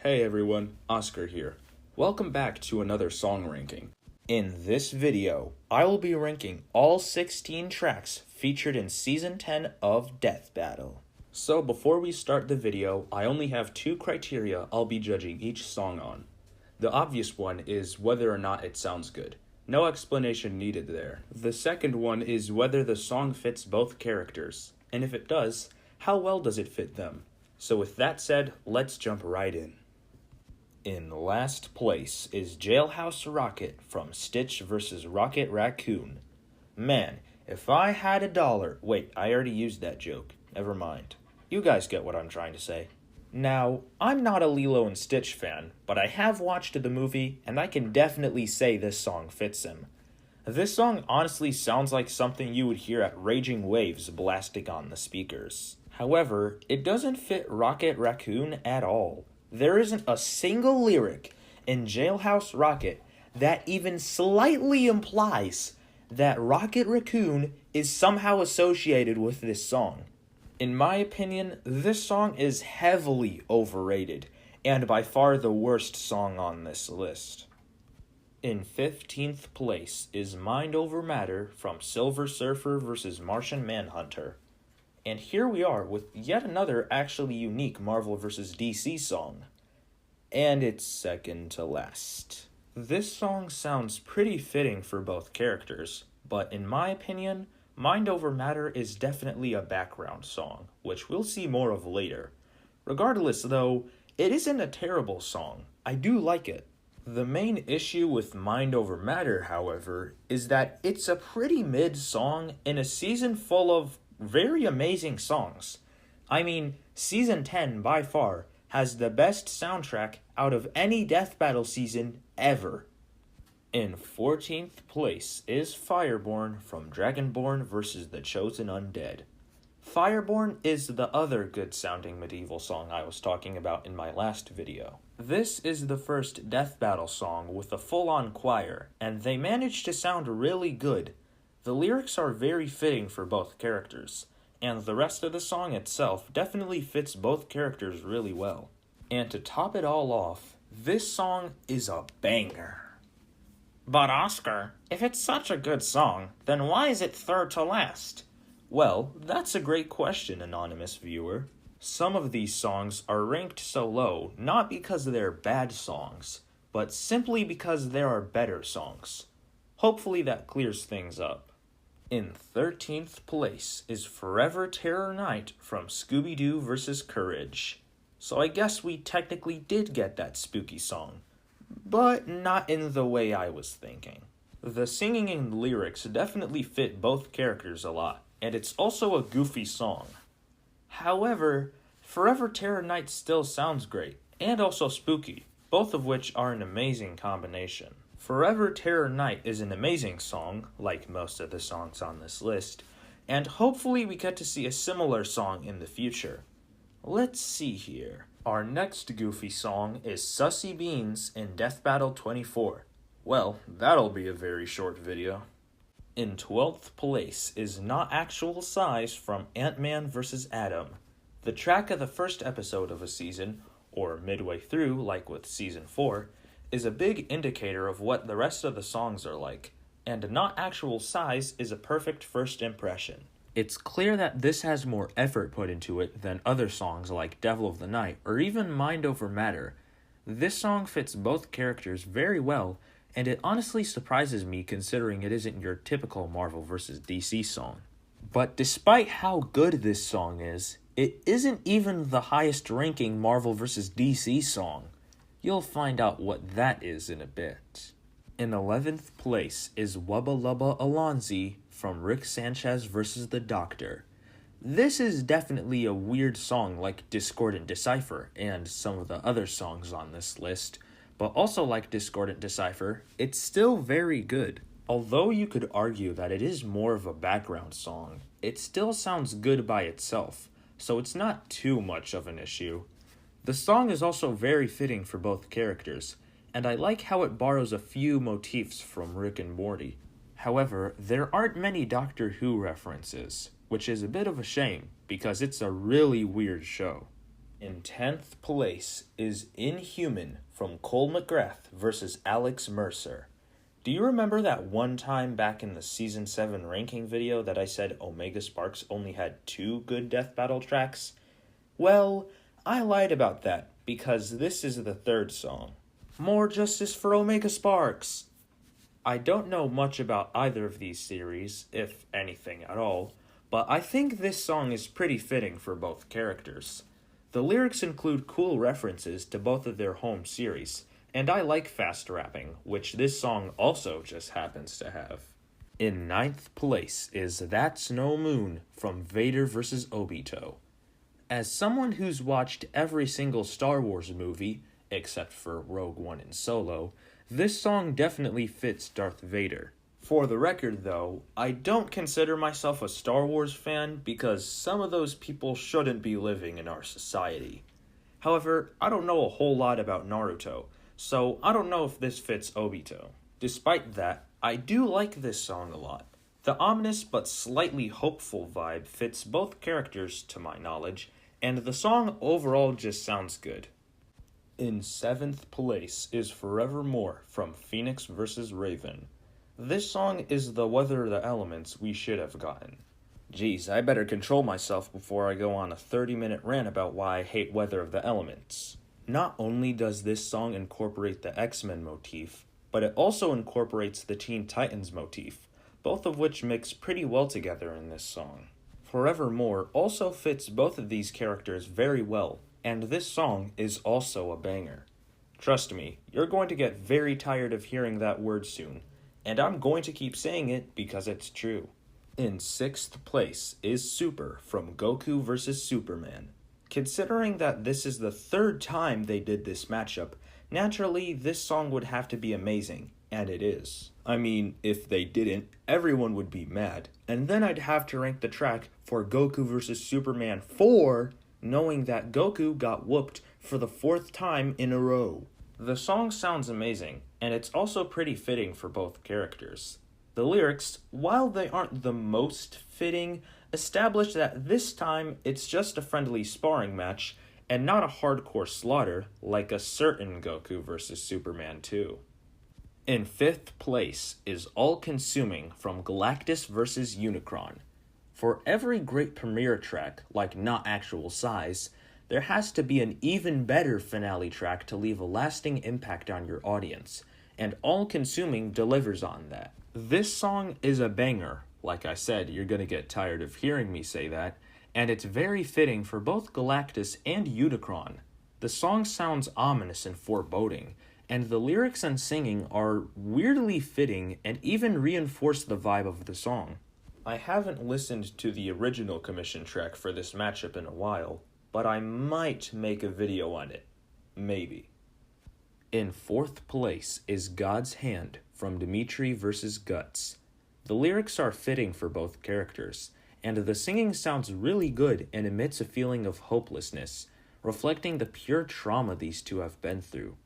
Hey everyone, Oscar here. Welcome back to another song ranking. In this video, I will be ranking all 16 tracks featured in Season 10 of Death Battle. So before we start the video, I only have two criteria I'll be judging each song on. The obvious one is whether or not it sounds good. No explanation needed there. The second one is whether the song fits both characters, and if it does, how well does it fit them? So with that said, let's jump right in. In last place is Jailhouse Rocket from Stitch vs. Rocket Raccoon. Man, if I had $1... Wait, I already used that joke. Never mind. You guys get what I'm trying to say. Now, I'm not a Lilo and Stitch fan, but I have watched the movie, and I can definitely say this song fits him. This song honestly sounds like something you would hear at Raging Waves blasting on the speakers. However, it doesn't fit Rocket Raccoon at all. There isn't a single lyric in Jailhouse Rocket that even slightly implies that Rocket Raccoon is somehow associated with this song. In my opinion, this song is heavily overrated, and by far the worst song on this list. In 15th place is Mind Over Matter from Silver Surfer vs. Martian Manhunter. And here we are with yet another actually unique Marvel vs. DC song. And it's second to last. This song sounds pretty fitting for both characters, but in my opinion, Mind Over Matter is definitely a background song, which we'll see more of later. Regardless though, it isn't a terrible song. I do like it. The main issue with Mind Over Matter, however, is that it's a pretty mid song in a season full of very amazing songs. I mean, Season 10 by far has the best soundtrack out of any Death Battle season ever. In 14th place is Fireborn from Dragonborn vs. the Chosen Undead. Fireborn is the other good-sounding medieval song I was talking about in my last video. This is the first Death Battle song with a full-on choir, and they managed to sound really good. The lyrics are very fitting for both characters, and the rest of the song itself definitely fits both characters really well. And to top it all off, this song is a banger. But Oscar, if it's such a good song, then why is it third to last? Well, that's a great question, anonymous viewer. Some of these songs are ranked so low not because they're bad songs, but simply because there are better songs. Hopefully that clears things up. In 13th place is Forever Terror Night from Scooby-Doo vs. Courage. So I guess we technically did get that spooky song, but not in the way I was thinking. The singing and lyrics definitely fit both characters a lot, and it's also a goofy song. However, Forever Terror Night still sounds great, and also spooky, both of which are an amazing combination. Forever Terror Night is an amazing song, like most of the songs on this list, and hopefully we get to see a similar song in the future. Let's see here. Our next goofy song is Sussy Beans in Death Battle 24. Well, that'll be a very short video. In 12th place is Not Actual Size from Ant-Man vs. Atom. The track of the first episode of a season, or midway through like with Season 4, is a big indicator of what the rest of the songs are like, and Not Actual Size is a perfect first impression. It's clear that this has more effort put into it than other songs like Devil of the Night or even Mind Over Matter. This song fits both characters very well, and it honestly surprises me considering it isn't your typical Marvel vs. DC song. But despite how good this song is, it isn't even the highest ranking Marvel vs. DC song. You'll find out what that is in a bit. In 11th place is Wubba Lubba Alonzi from Rick Sanchez vs. the Doctor. This is definitely a weird song like Discordant Decipher and some of the other songs on this list, but also like Discordant Decipher, it's still very good. Although you could argue that it is more of a background song, it still sounds good by itself, so it's not too much of an issue. The song is also very fitting for both characters, and I like how it borrows a few motifs from Rick and Morty. However, there aren't many Doctor Who references, which is a bit of a shame, because it's a really weird show. In 10th place is Inhuman from Cole McGrath versus Alex Mercer. Do you remember that one time back in the Season 7 ranking video that I said Omega Sparks only had 2 good death battle tracks? Well, I lied about that because this is the third song. More justice for Omega Sparks! I don't know much about either of these series, if anything at all, but I think this song is pretty fitting for both characters. The lyrics include cool references to both of their home series, and I like fast rapping, which this song also just happens to have. In 9th place is That's No Moon from Vader vs. Obito. As someone who's watched every single Star Wars movie, except for Rogue One and Solo, this song definitely fits Darth Vader. For the record though, I don't consider myself a Star Wars fan because some of those people shouldn't be living in our society. However, I don't know a whole lot about Naruto, so I don't know if this fits Obito. Despite that, I do like this song a lot. The ominous but slightly hopeful vibe fits both characters to my knowledge, and the song overall just sounds good. In 7th place is Forevermore from Phoenix vs. Raven. This song is the Weather the Elements we should have gotten. Geez, I better control myself before I go on a 30-minute rant about why I hate Weather of the Elements. Not only does this song incorporate the X-Men motif, but it also incorporates the Teen Titans motif, both of which mix pretty well together in this song. Forevermore also fits both of these characters very well, and this song is also a banger. Trust me, you're going to get very tired of hearing that word soon, and I'm going to keep saying it because it's true. In 6th place is Super from Goku vs. Superman. Considering that this is the third time they did this matchup, naturally this song would have to be amazing, and it is. I mean, if they didn't, everyone would be mad, and then I'd have to rank the track for Goku vs. Superman 4, knowing that Goku got whooped for the 4th time in a row. The song sounds amazing, and it's also pretty fitting for both characters. The lyrics, while they aren't the most fitting, establish that this time it's just a friendly sparring match and not a hardcore slaughter like a certain Goku vs. Superman 2. In 5th place is All Consuming from Galactus vs. Unicron. For every great premiere track, like Not Actual Size, there has to be an even better finale track to leave a lasting impact on your audience, and All Consuming delivers on that. This song is a banger. Like I said, you're gonna get tired of hearing me say that, and it's very fitting for both Galactus and Unicron. The song sounds ominous and foreboding, and the lyrics and singing are weirdly fitting and even reinforce the vibe of the song. I haven't listened to the original commission track for this matchup in a while, but I might make a video on it. Maybe. In 4th place is God's Hand from Dimitri vs. Guts. The lyrics are fitting for both characters, and the singing sounds really good and emits a feeling of hopelessness, reflecting the pure trauma these two have been through.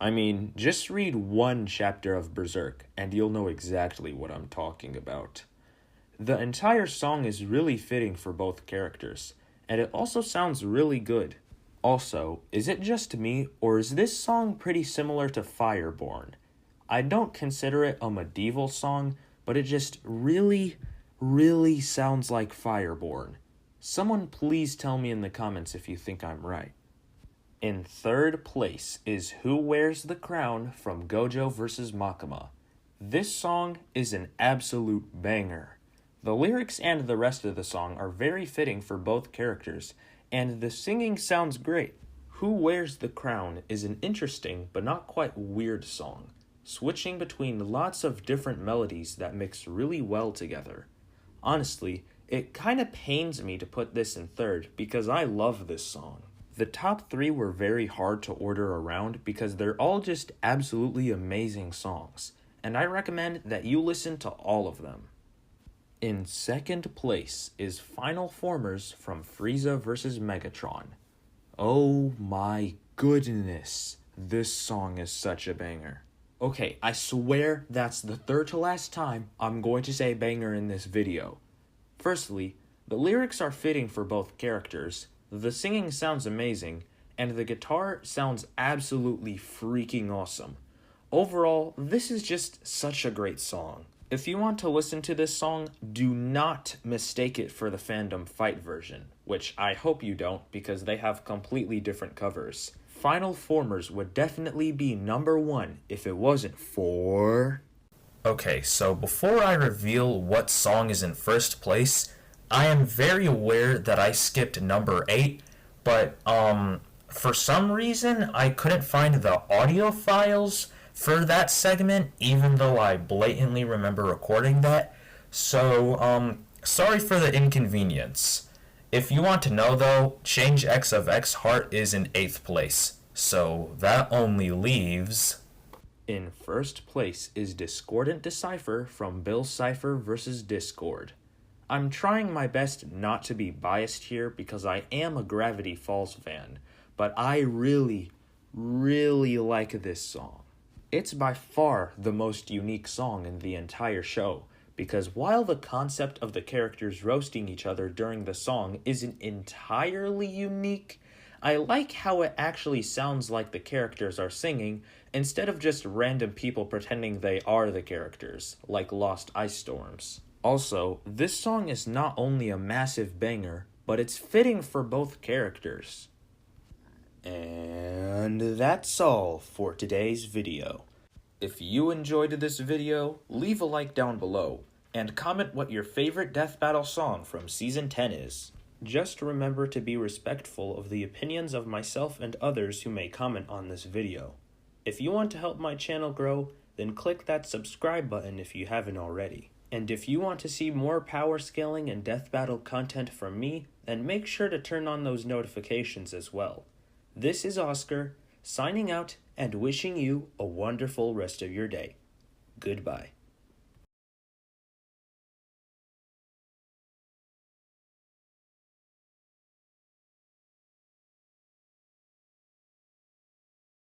I mean, just read one chapter of Berserk, and you'll know exactly what I'm talking about. The entire song is really fitting for both characters, and it also sounds really good. Also, is it just me, or is this song pretty similar to Fireborn? I don't consider it a medieval song, but it just really sounds like Fireborn. Someone please tell me in the comments if you think I'm right. In 3rd place is Who Wears the Crown from Gojo vs. Makima. This song is an absolute banger. The lyrics and the rest of the song are very fitting for both characters, and the singing sounds great. Who Wears the Crown is an interesting but not quite weird song, switching between lots of different melodies that mix really well together. Honestly, it kinda pains me to put this in 3rd because I love this song. The top 3 were very hard to order around because they're all just absolutely amazing songs, and I recommend that you listen to all of them. In 2nd place is Final Formers from Frieza vs. Megatron. Oh my goodness, this song is such a banger. Okay, I swear that's the 3rd to last time I'm going to say banger in this video. Firstly, the lyrics are fitting for both characters, The singing sounds amazing, and the guitar sounds absolutely freaking awesome. Overall, this is just such a great song. If you want to listen to this song, do not mistake it for the Fandom Fight version, which I hope you don't because they have completely different covers. Final Formers would definitely be number 1 if it wasn't for... Okay, so before I reveal what song is in first place, I am very aware that I skipped number 8, but for some reason I couldn't find the audio files for that segment, even though I blatantly remember recording that. So, sorry for the inconvenience. If you want to know though, Change X of X Heart is in 8th place. So that only leaves... In first place is Discordant Decipher from Bill Cipher vs. Discord. I'm trying my best not to be biased here because I am a Gravity Falls fan, but I really like this song. It's by far the most unique song in the entire show, because while the concept of the characters roasting each other during the song isn't entirely unique, I like how it actually sounds like the characters are singing instead of just random people pretending they are the characters, like Lost Ice Storms. Also, this song is not only a massive banger, but it's fitting for both characters. And that's all for today's video. If you enjoyed this video, leave a like down below, and comment what your favorite Death Battle song from Season 10 is. Just remember to be respectful of the opinions of myself and others who may comment on this video. If you want to help my channel grow, then click that subscribe button if you haven't already. And if you want to see more power scaling and Death Battle content from me, then make sure to turn on those notifications as well. This is Oscar, signing out and wishing you a wonderful rest of your day. Goodbye.